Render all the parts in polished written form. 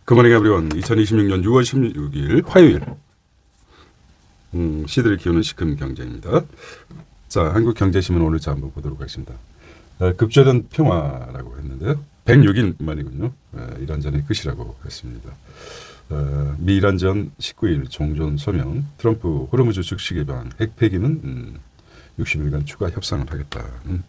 굿모닝 에브리원. 2026년 6월 16일 화요일. 시들을 키우는 시큰 경제입니다. 자, 한국경제신문 오늘자 한번 보도록 하겠습니다. 급조된 평화라고 했는데요. 106일 만이군요. 이란전의 끝이라고 했습니다. 미 이란전 19일 종전 서명, 트럼프 호르무즈 즉시 개방, 핵 폐기는 60일간 추가 협상을 하겠다는.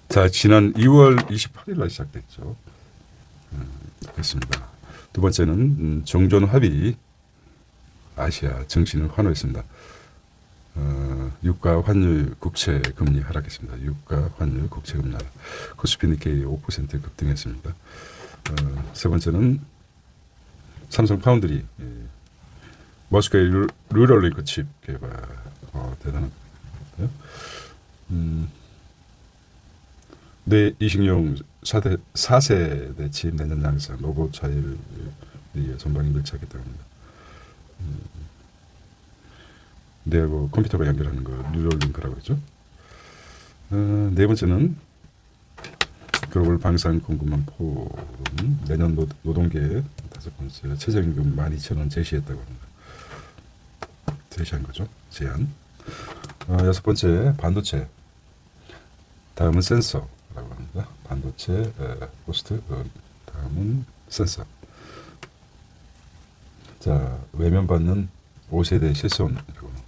자, 지난 2월 28일 날 시작됐죠. 됐습니다. 두 번째는 종전 합의, 아시아 증시는 환호했습니다. 유가 환율 국채 금리 하락했습니다. 유가 환율 국채 금리 하락. 코스피 니케이 5% 급등했습니다. 세 번째는 삼성 파운드리, 머스크의 루럴링크 칩 개발, 대단한 거예요. 내 이식용 4세대 칩 내년 양산, 로봇 차일 전방이 밀착했다고 합니다. 내하고 컴퓨터가 연결하는 거 뉴럴링크라고 했죠. 네 번째는 글로벌 방산 공급망 포럼, 내년 노동계획 다섯 번째 최저임금 12,000원 제시했다고 합니다. 제시한 거죠. 제안. 여섯 번째 반도체. 다음은 센서라고 합니다. 반도체, 호스트, 다음은 센서. 자, 외면받는 5세대 실손이라고 합니다.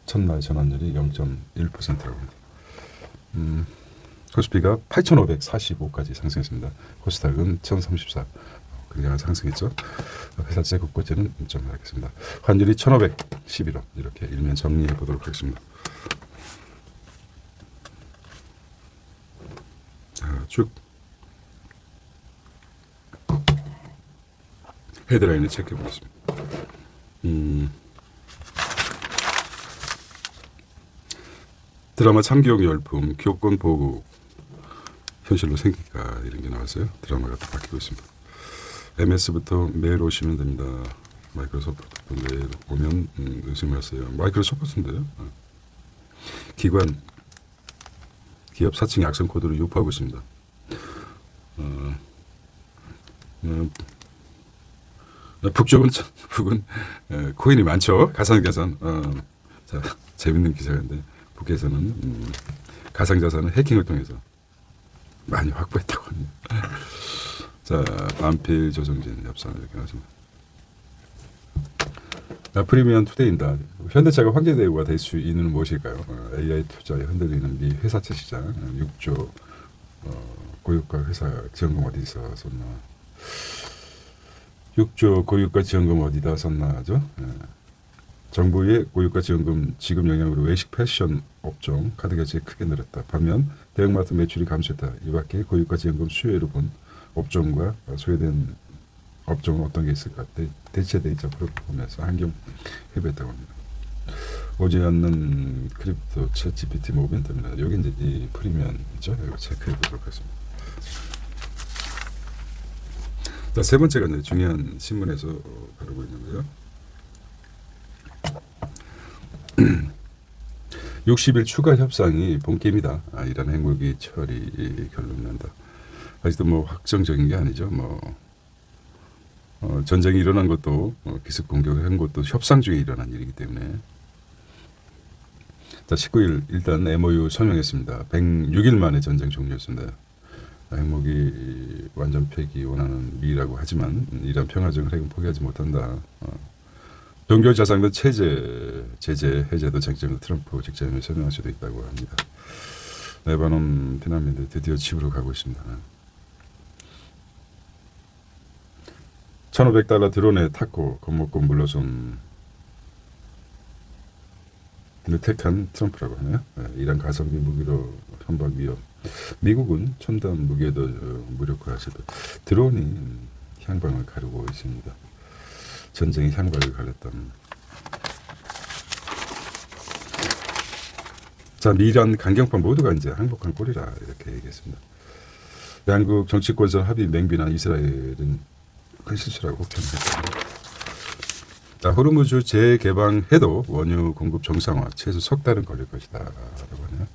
첫날 전환율이 0.1%라고 합니다. 코스피가 8,545까지 상승했습니다. 코스닥은 1,034. 그냥 상승했죠. 회사채 국고채는 좀 하겠습니다. 환율이 1,511원. 이렇게 일면 정리해 보도록 하겠습니다. 자, 쭉 헤드라인을 체크해 보겠습니다. 드라마 참기용 열풍, 교권 보고 현실로 생길까 이런 게 나왔어요. 드라마가 또 바뀌고 있습니다. MS부터 매일 오시면 됩니다. 마이크로소프트 매일 오면 의심하세요. 마이크로소프트인데요. 기관, 기업 사칭 약성 코드를 유포하고 있습니다. 북쪽은 코인이 많죠. 가상자산. 자, 재밌는 기사인데 북에서는 가상자산을 해킹을 통해서 많이 확보했다고 합니다. 자, 안필 조정진 협상 이렇게 하십니다. 프리미엄 투데이입니다. 현대차가 황제대우가 될 수 있는 무엇일까요? AI 투자에 흔들리는 미 회사채 시장, 6조 고유가 회사 지원금 어디서 썼나? 6조 고유가 지원금 어디다 썼나죠? 정부의 고유가 지원금 지급 영향으로 외식 패션 업종 카드 결제 크게 늘었다. 반면 대형마트 매출이 감소했다. 이 밖에 고유가 지원금 수혜로 본 업종과 소외된 업종은 어떤 게 있을까? 대체 데이터 보면서 환경 협의했다고 합니다. 오지 않는 크립토 챗 GPT 모멘트입니다. 여기 이제 이 프리미엄이죠. 이거 체크해 보도록 하겠습니다. 자, 세 번째가 이제 중요한 신문에서 다루고 있는데요. 60일 추가 협상이 본게임이다. 이란 핵무기 처리 결론난다. 아직도 뭐 확정적인 게 아니죠. 전쟁이 일어난 것도 기습 공격을 한 것도 협상 중에 일어난 일이기 때문에. 자, 19일 일단 MOU 서명했습니다. 106일 만에 전쟁 종료했습니다. 핵무기 완전 폐기 원하는 미라고 하지만 이란 평화적 핵은 포기하지 못한다. 동결 자산도 제재 해제도 쟁점으로 트럼프 직전에 설명할 수도 있다고 합니다. 레바논 피난민들 드디어 집으로 가고 있습니다. $1,500 드론에 탔고 겁먹고 물러선 택한 트럼프라고 하네요. 이란 가성비 무기로 선박 위협. 미국은 첨단 무기에도 무력화하시도 드론이 향방을 가르고 있습니다. 전쟁이 향방을 가렸던. 자, 미란 강경파 모두가 이제 항복한 꼴이라 이렇게 얘기했습니다. 양국 정치권에서 합의 맹비난 이스라엘은 큰 실수라고 평가했습니다. 자, 호르무즈 재개방해도 원유 공급 정상화 최소 석 달은 걸릴 것이다 라고 하네요.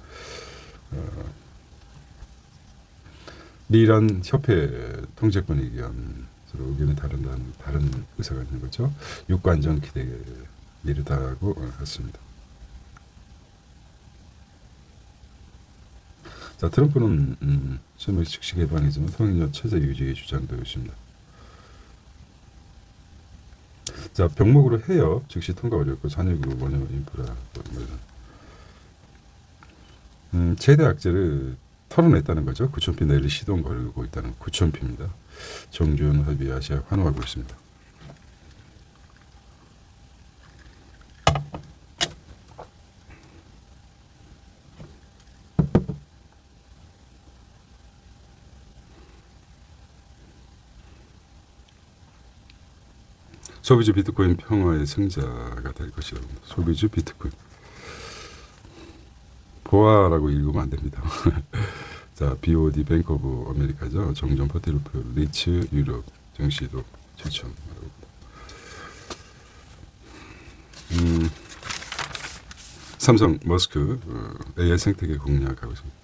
미란 협회 통제권 의견 서로 의견이 다른 의사가 있는 거죠. 유가 안정 기대에 이르다고 했습니다. 자, 트럼프는 소매 즉시 개방이지만 통행료 체제 유지의 주장도 있습니다. 자, 병목으로 해협 즉시 통과 어렵고 산역으로 원형 인프라 최대 악재를 털어냈다는 거죠. 구촌피 내릴 시동 걸고 있다는 구촌피입니다. 정주현 합의 아시아 환호하고 있습니다. 소비주 비트코인 평화의 승자가 될 것이라고 합니다. 소비주 비트코인. 보아라고 읽으면 안 됩니다. 자, BOD 뱅크 오브 아메리카죠. 정전 포트리오 리츠 유럽 증시도 7천. 삼성 머스크 AI 생태계 공략하고 있습니다.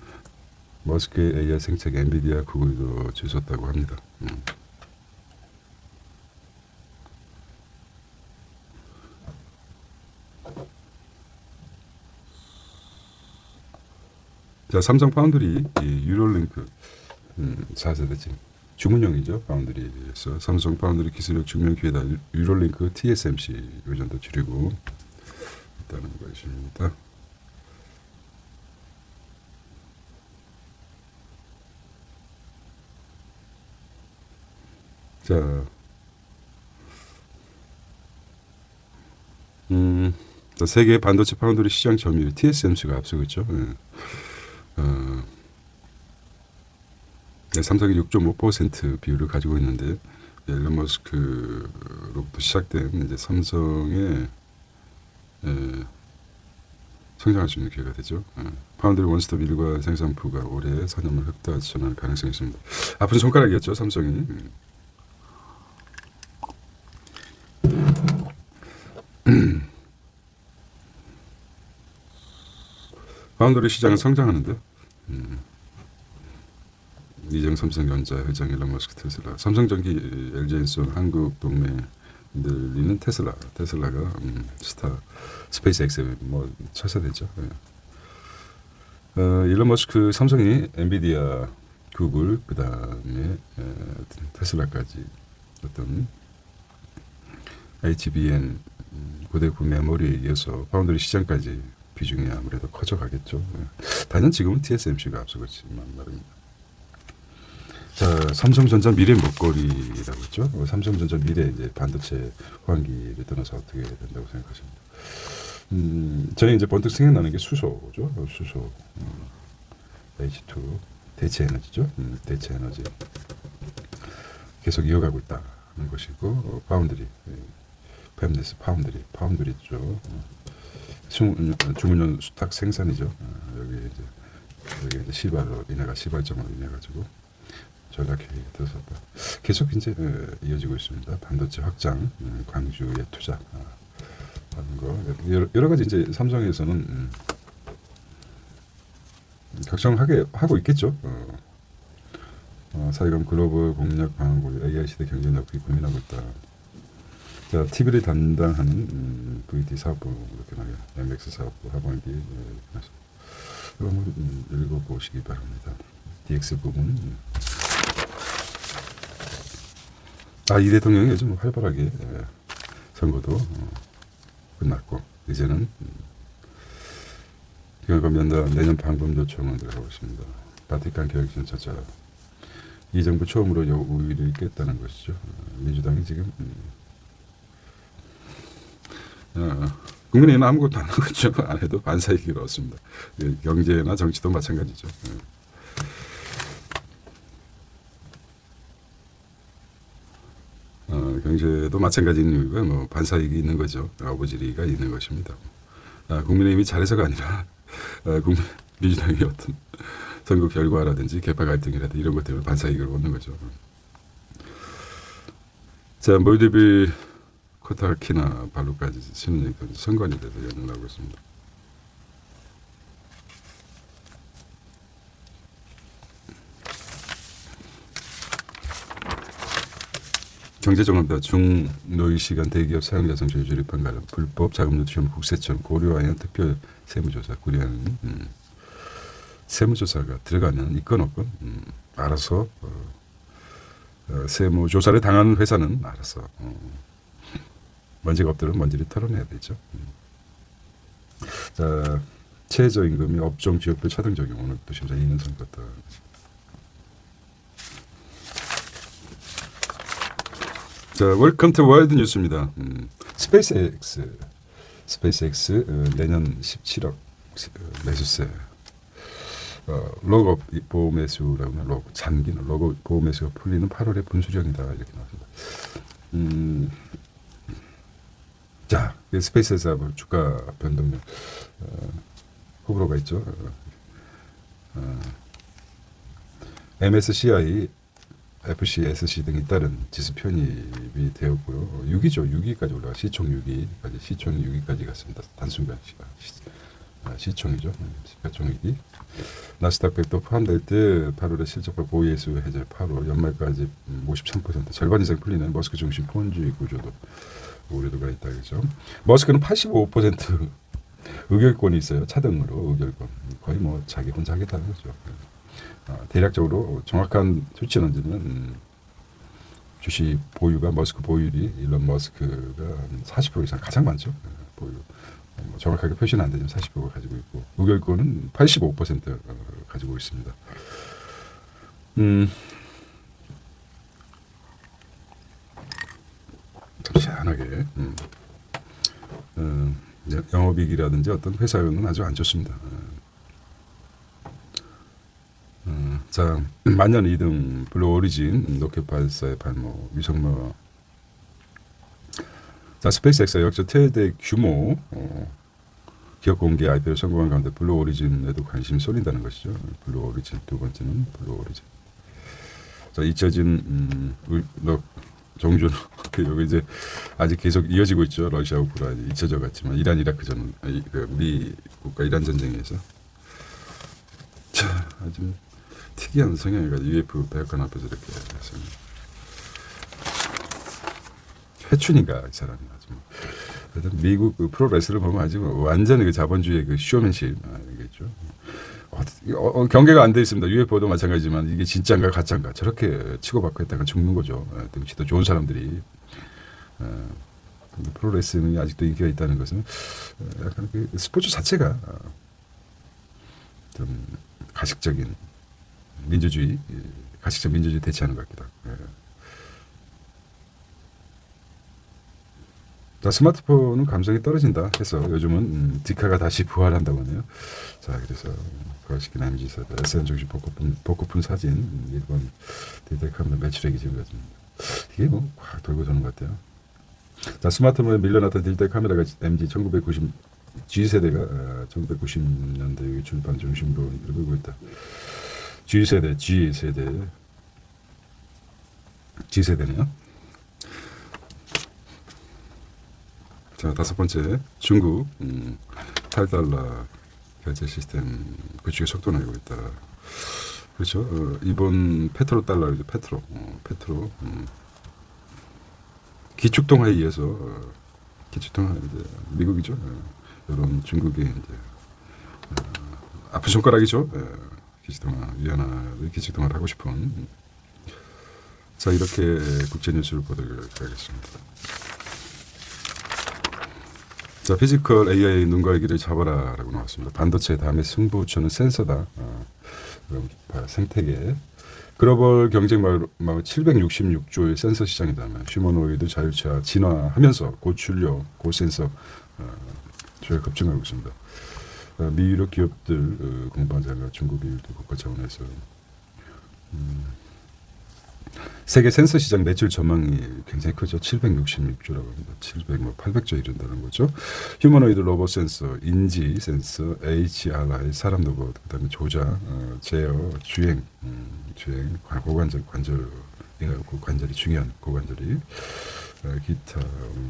머스크의 AI 생태계 엔비디아 구글도 주셨다고 합니다. 자, 삼성 파운드리 유로링크 4세대 주문형이죠. 파운드리에서 삼성 파운드리 기술력 증명 기회다. 유로링크 TSMC 의전도 줄이고 있다는 것입니다. 자, 세계 반도체 파운드리 시장 점유율 TSMC가 앞서고 있죠. 삼성이 6.5% 비율을 가지고 있는데 일론 머스크로부터 시작된 이제 삼성의 성장할 수 있는 기회가 되죠. 파운드리 원스톱 일과 생산부가 올해 4년만 흑자 전환 가능성이 있습니다. 아픈 손가락이었죠, 삼성이. 파운드리 시장은 성장하는데. 이정 삼성전자 회장 일론 머스크 테슬라 삼성전기 LG엔솔 한국 동맹 늘리는 테슬라가 스페이스X 뭐 차세대죠. 일론 머스크 삼성이 엔비디아 구글 그 다음에 테슬라까지 어떤 HBM 고대구 메모리에 이어서 파운드리 시장까지 비중이 아무래도 커져가겠죠. 단연 지금은 TSMC가 앞서고 있지만 말입니다. 자, 삼성전자 미래 먹거리라고 했죠. 삼성전자 미래 이제 반도체 호황기를 떠나서 어떻게 된다고 생각하십니까? 저는 이제 번뜩 생각나는 게 수소죠. 수소, H2 대체 에너지죠. 대체 에너지 계속 이어가고 있다는 것이고 파운드리, 팹리스 파운드리죠. 주문용 수탁 생산이죠. 여기 이제 시발로 인해가 시발점으로 인해 가지고. 전략이 들어섰다. 계속 이제 이어지고 있습니다. 반도체 확장, 광주에 투자 하는 거 여러 가지 이제 삼성에서는 각성하게 하고 있겠죠. 사회감 글로벌 공략 방안고 AI 시대 경쟁력이 고민하고 있다. 자, TV를 담당하는 VD 사업부 이렇게 나요. MX 사업부 하반기 이거 한번 읽어보시기 바랍니다. DX 부분. 이 대통령이 요즘 활발하게 선거도 끝났고 이제는 경영권 면담 내년 방법 요청을 들어가고 있습니다. 바티칸 교역신 찾아 이 정부 처음으로 우위를 깼다는 것이죠. 민주당이 지금 국민의힘은 아무것도 안 하고 있죠. 안 해도 반사이익을 얻습니다. 경제나 정치도 마찬가지죠. 경제도 마찬가지인 이유가 뭐 반사이익이 있는 거죠. 어부지리가 있는 것입니다. 국민의힘이 잘해서가 아니라 민주당이 어떤 선거 결과라든지 개파 갈등이라든지 이런 것 때문에 반사이익을 얻는 거죠. 자, 몰디브 코타키나 발루까지 신은행 선관위 돼서 연을 하고 있습니다. 경제정보다 중노일시간 대기업 사용자 성적을 조립한 관련 불법 자금 유치원 국세청 고려하여 특별 세무조사 고려하는 세무조사가 들어가면 있건 없건 알아서 세무조사를 당하는 회사는 알아서 먼지가 없도록 먼지를 털어내야 되죠. 자, 최저임금이 업종 지역별 차등 적용 오늘부터 심사 2년 선거다. 자, 웰컴 투 월드 뉴스입니다. 스페이스X 내년 17억 매수세. 로고 보호 매수라고 하면 로고 잠기는 로고 보호 매수가 풀리는 8월의 분수령이다 이렇게 나왔습니다. 자, 스페이스에서 주가 변동률 호불호가 있죠. MSCI, FCSC 등이 따른 지수 편입이 되었고요. 6위죠. 6위까지 올라가 시총 6위까지 시총이 6위까지 갔습니다. 단순간 시총이죠. 시가총액이 나스닥 100도 포함될 때 8월에 실적과 보유예수 해제 8월 연말까지 53% 절반 이상 풀리는 머스크 중심 폰주의 구조도 우려도가 있다 그죠. 머스크는 85% 의결권이 있어요. 차등으로 의결권 거의 뭐 자기 혼자 하겠다는 거죠. 대략적으로 정확한 수치는 언제는 주식 보유가 머스크 보유율이 일론 머스크가 40% 이상 가장 많죠. 보유 정확하게 표시는 안 되지만 40%가 가지고 있고 의결권은 85% 가지고 있습니다. 좀 시원하게 영업이익이라든지 어떤 회사는 아주 안 좋습니다. 자, 만년 2등 블루 오리진 로켓 발사의 발목 위성모. 자, 스페이스X가 역시 최대 규모 기업 공개 IPO를 성공한 가운데 블루 오리진에도 관심이 쏠린다는 것이죠. 블루 오리진 두 번째는 블루 오리진. 자, 잊혀진 종전 여기 이제 아직 계속 이어지고 있죠. 러시아 우크라이나 잊혀져 갔지만 이란 이라크 전 미 국가 이란 전쟁에서 자, 아주 특이한 성향이 가지고 UF 백악관 앞에서 이렇게 했습니다. 회춘인가 이 사람이 아주 미국 그 프로레슬을 보면 아주 완전히 그 자본주의의 그 쇼맨십 이겠죠. 경계가 안 돼 있습니다. UFO도 마찬가지지만 이게 진짜인가 가짜인가 저렇게 치고받고 했다가 죽는 거죠. 등치도 좋은 사람들이 프로레슬링이 아직도 인기가 있다는 것은 약간 그 스포츠 자체가 좀 가식적인 민주주의, 가식적 민주주의 대체하는 것 같기도 하고. 자, 스마트폰은 감성이 떨어진다 해서 요즘은 디카가 다시 부활한다고 하네요. 자, 그래서 거시기 남지서 SN 중심 복고픈 사진 일본 디지털 카메라 매출액이 지금 이게 뭐 확 돌고 도는 것 같아요. 자, 스마트폰에 밀려났던 디지털 카메라가 MG 1990 G세대가 1990년대 출판 중심으로 이루고 있다. G세대네요. 자, 다섯 번째 중국 8달러 결제 시스템 구축의 속도 내고 있다. 그렇죠. 이번 페트로 달러죠. 페트로 기축통화에 의해서 기축통화 이제 미국이죠. 이런 중국의 이제 아픈 손가락이죠. 기축통화 위안화를 기축통화를 하고 싶은. 자, 이렇게 국제 뉴스를 보도록 하겠습니다. 자, 피지컬 AI 눈과 귀를 잡아라라고 나왔습니다. 반도체 다음에 승부처는 센서다. 생태계 글로벌 경쟁 마을 766조의 센서 시장이다면 휴머노이드 자율차 진화하면서 고출력, 고센서 조회 급증하고 있습니다. 미 유럽 기업들 공방자가 중국의 국가 차원에서 세계 센서 시장 매출 전망이 굉장히 크죠. 766조라고 합니다. 800조 이른다는 거죠. 휴머노이드 로봇 센서, 인지 센서, HRI 사람 로봇, 그다음에 조작, 제어, 주행, 고관절 관절이 중요한 고관절이 기타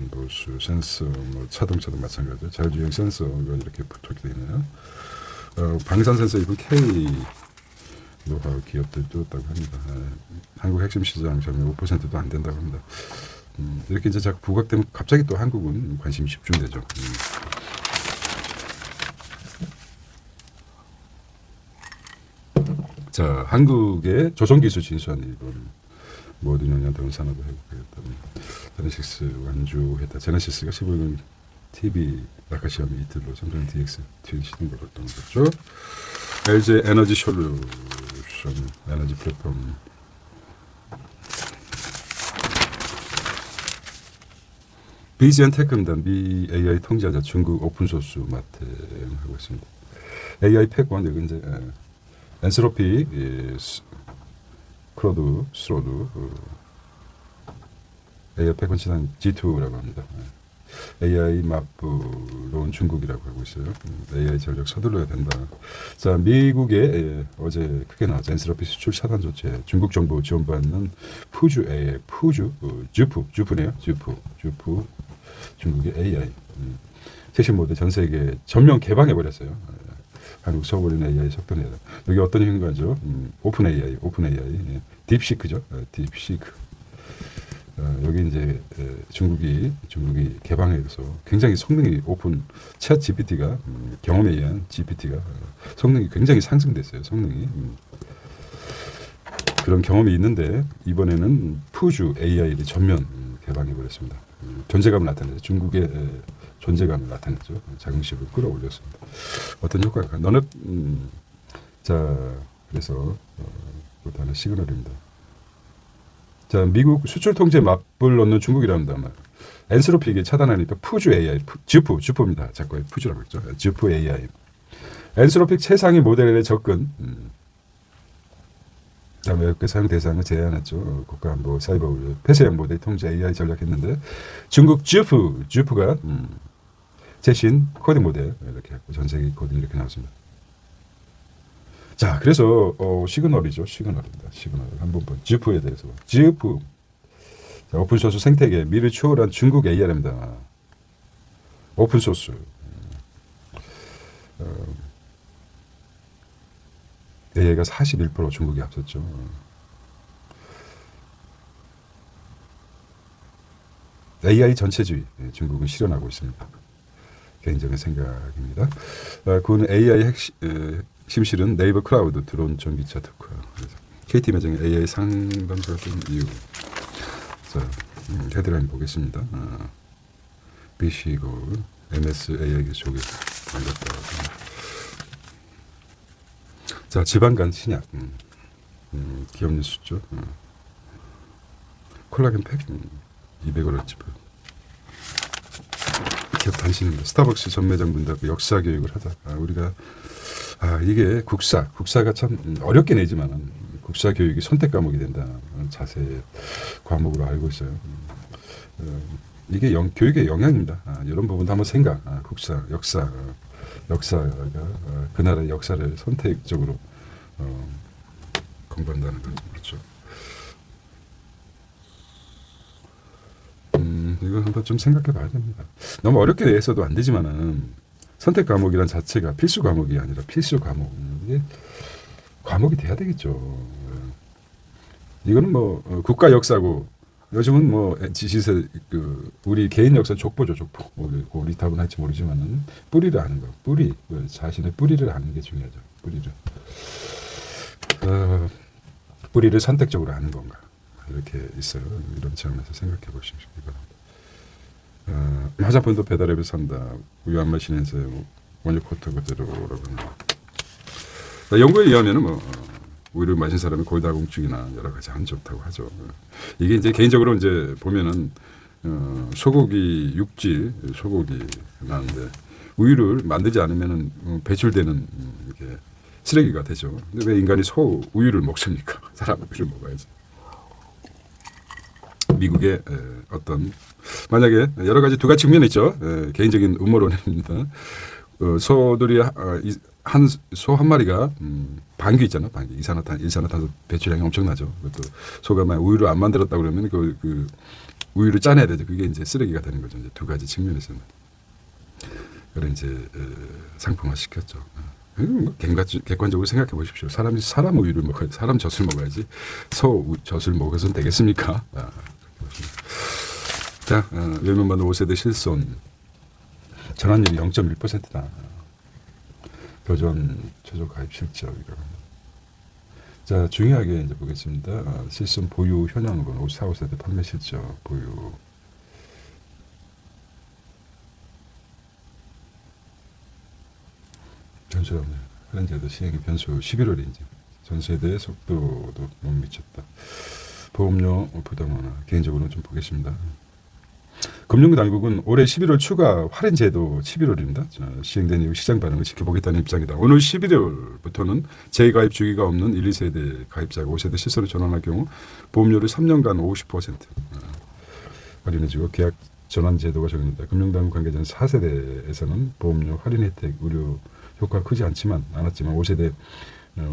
보수 센서, 뭐 자동차도 마찬가지죠. 자율주행 센서가 이렇게 붙어 있네요. 방산 센서 이분 K 노하우 기업들이 뚫었다고 합니다. 한국 핵심 시장 점유율 5%도 안 된다고 합니다. 이렇게 이제 자꾸 부각되면 갑자기 또 한국은 관심이 집중되죠. 자, 한국의 조선기술 진수한 일본 모든 영향 대원 산업을 회복하겠다는 제네시스 완주했다. 제네시스가 15일 TV 낙하 시험이 이틀로 삼성 DX 트윈 시동 걸었던 거죠. LG 에너지 솔루션 에너지 플랫폼 BGN 테크입니다. 미 AI 통제하자 중국 오픈소스 마탱하고 있습니다. AI 패권 여기 이제 엔스로피 크로드 스로드 AI 패권 시장 G2라고 합니다. AI 맞부러운 중국이라고 하고 있어요. AI 전력 서둘러야 된다. 자, 미국에 어제 크게 나왔죠. 엔스로피 수출 차단 조치. 중국 정부 지원받는 푸주 AI, 주프네요. 주프. 중국의 AI. 최신 모델 전 세계 전면 개방해 버렸어요. 한국 서버린 AI 속도내다. 여기 어떤 hin가죠? 오픈 AI. 딥시크죠. 딥시크. 여기 이제 중국이 개방해서 굉장히 성능이 오픈 챗 GPT가 경험에 의한 GPT가 성능이 굉장히 상승됐어요. 성능이 그런 경험이 있는데 이번에는 푸주 AI를 전면 개방해 버렸습니다. 존재감을 나타내죠. 중국의 존재감을 나타냈죠. 자긍심을 끌어올렸습니다. 어떤 효과가? 너는 자 그래서 그것도 하나 시그널입니다. 자, 미국 수출 통제 맞불 놓는 중국이랍니다. 엔스로피 이게 차단하니까 푸주 AI, 주프입니다. 자꾸 푸주라고 했죠. 주프 AI. 엔스로피 최상위 모델에 접근. 다음에 외국계 사용 대상을 제한했죠. 국가안보, 사이버 우려, 폐쇄형 모델 통제 AI 전략했는데 중국 주프가 최신 코딩 모델 이렇게 했고 전 세계 코딩 이렇게 나왔습니다. 자, 그래서 시그널입니다. 시그널 한번 봐. 주프에 대해서. 주프. 자, 오픈소스 생태계 미를 초월한 중국 AI입니다. 오픈소스. AI가 41% 중국이 앞섰죠. AI 전체주의 중국은 실현하고 있습니다. 개인적인 생각입니다. 군 AI 핵심실은 네이버 클라우드 드론 전기차 특화. KT 매장의 AI 상담사 등 이유. 자, 헤드라인 보겠습니다. BC고 MS AI 기술이 알렸다. 자, 지방간 신약. 기업 뉴스죠. 콜라겐 팩 200원을 집어. 기업 단신입니다. 스타벅스 전 매장 문 닫고 역사 교육을 하자. 우리가 이게 국사가 참 어렵게 내지만 국사 교육이 선택 과목이 된다. 자세 과목으로 알고 있어요. 이게 교육의 영향입니다. 이런 부분도 한번 생각. 국사, 역사가 그 나라의 역사를 선택적으로 공부한다는 거죠. 그렇죠. 이거 한번 좀 생각해 봐야 됩니다. 너무 어렵게 내서도 안 되지만은 선택 과목이란 자체가 필수 과목이 아니라 필수 과목. 이게 과목이 돼야 되겠죠. 이거는 뭐 국가 역사고 요즘은 뭐 지시세 우리 개인 역사 족보죠. 우리 답은 할지 모르지만은 뿌리를 아는 거. 자신의 뿌리를 아는 게 중요하죠. 뿌리를 선택적으로 아는 건가. 이렇게 있어요. 이런 차원에서 생각해 보시기 바랍니다. 화장품도 배달앱을 산다. 우유 안 마시면서 원료 코트 그대로라고 합니다. 연구에 의하면은 우유를 마신 사람이 골다공증이나 여러 가지 안 좋다고 하죠. 이게 이제 개인적으로 이제 보면은 소고기 육질 소고기 나는데 우유를 만들지 않으면은 배출되는 이게 쓰레기가 되죠. 근데 왜 인간이 우유를 먹습니까? 사람은 우유를 먹어야지. 미국의 어떤 만약에 여러 가지 두 가지 측면이 있죠. 개인적인 음모론입니다. 소들이 소 한 마리가 방귀 있잖아. 방귀 일산화탄소 배출량이 엄청나죠. 그것도 소가 만약 우유를 안 만들었다 그러면 그 우유를 짜내야 되죠. 그게 이제 쓰레기가 되는 거죠. 이제 두 가지 측면에서는. 그래 이제 상품화 시켰죠. 뭐 객관적으로 생각해 보십시오. 사람이 사람 우유를 먹어야 사람 젖을 먹어야지 소 젖을 먹어서는 되겠습니까? 자, 외면받는 5세대 실손 전환율이 0.1%다. 교전 최저 가입 실적이라고. 자, 중요하게 이제 보겠습니다. 실손 보유 현황분 54세대 판매 실적 보유. 변수가 없네요. 현재도 시행의 변수 11월에 이제 전세대 속도도 못 미쳤다. 보험료 부담 완화 개인적으로는 좀 보겠습니다. 금융당국은 올해 11월 추가 할인 제도 11월입니다. 시행된 이후 시장 반응을 지켜보겠다는 입장이다. 오늘 11월부터는 재가입 주기가 없는 1, 2세대 가입자가 5세대 실손으로 전환할 경우 보험료를 3년간 50% 할인해주고 계약 전환 제도가 적용된다. 금융당국 관계자는 4세대에서는 보험료 할인 혜택 의료 효과가 크지 않았지만 5세대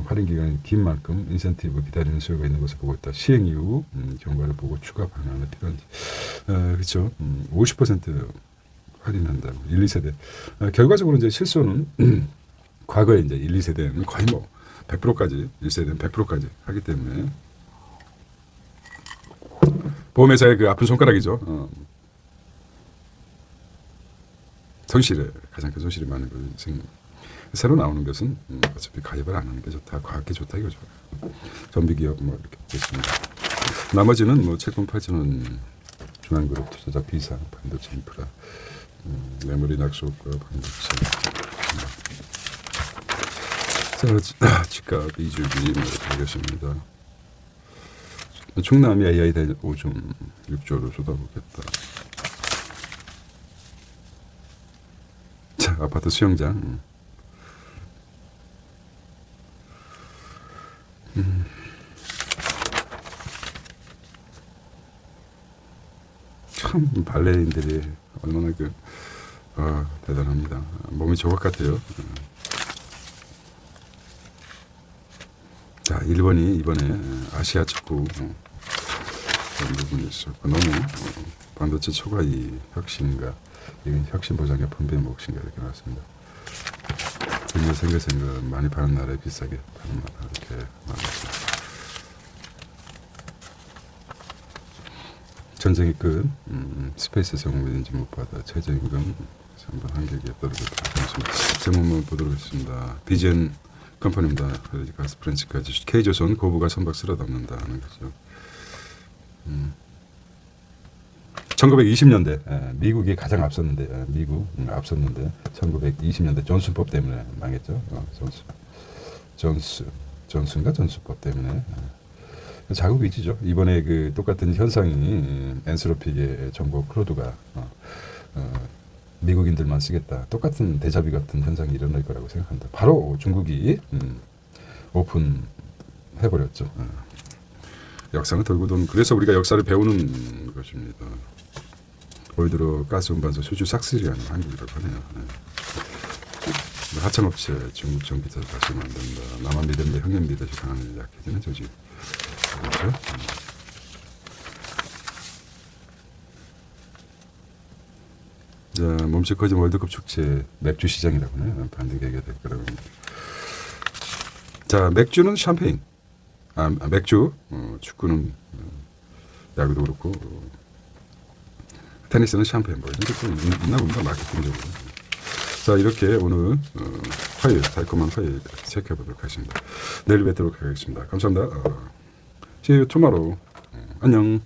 할인 기간이 긴 만큼 인센티브 기다리는 수요가 있는 것을 보고 있다. 시행 이후 경과를 보고 추가 방안을 필요한지. 그렇죠. 50% 할인한다. 1, 2세대. 결과적으로 이제 실손은 과거에 이제 1, 2세대는 거의 뭐 100%까지 1세대는 100%까지 하기 때문에 보험회사의 그 아픈 손가락이죠. 손실에 가장 큰 손실이 많은 거죠. 새로 나오는 것은 어차피 가입을 안 하는 게 좋다. 과학계 좋다 이거죠. 전비기업 뭐 이렇게 됐습니다. 나머지는 뭐 채권 8천원 중앙그룹 투자자 비상 반도체 인프라 메모리 낙수과 반도체 자 집값 2주기 뭐 이렇게 하겠습니다. 충남이 AI 대 5.6조로 쏟아붓겠다. 자 아파트 수영장 참 발레인들이 얼마나 대단합니다. 몸이 좋을 것 같아요. 자 일본이 이번에 아시아 축구 그런 부분이 있었고 너무 반도체 초과이 혁신인가 이건 혁신 보장의 분배 몫인가 이렇게 나왔습니다. 생각 많이 파는 나라에 비싸게 파는 나라 이렇게 나왔습니다. 전쟁이 끝 스페이스에서 공부인지 못 받아 최저임금 한번 한계기에 떨어졌다. 제목만 보도록 하겠습니다. BGN 컴퍼니입니다. 가스 프렌치까지 K조선 고부가 선박 쓸어 담는다 하는 거죠. 1920년대 미국이 가장 앞섰는데 앞섰는데 1920년대 존슨법 때문에 망했죠. 존슨법 때문에 자국이 있죠. 이번에 그 똑같은 현상이 엔스로픽의 정보 클로드가 미국인들만 쓰겠다. 똑같은 데자뷰 같은 현상이 일어날 거라고 생각합니다. 바로 중국이 오픈해버렸죠. 역사는 돌고 도는 그래서 우리가 역사를 배우는 것입니다. 올 들어 가스 운반소 수주 싹쓸이 하는 한국이라고 하네요. 하청업체 중국 전기차 다시 만든다. 나만 믿음대 형님 믿으시 강하는 약해지는 조직. 그렇죠? 자, 몸집 커진 월드컵 축제 맥주 시장이라고 하네요. 반드시 얘기가 될 거라고 합니다. 자, 맥주는 샴페인. 맥주, 축구는 야구도 그렇고 테니스는 샴페인 뭐 이런 게 있나 봅니다. 마케팅적으로. 자 이렇게 오늘 화요일 달콤한 화요일 체크해 보도록 하겠습니다. 내일 뵙도록 하겠습니다. 감사합니다. See you tomorrow. 안녕.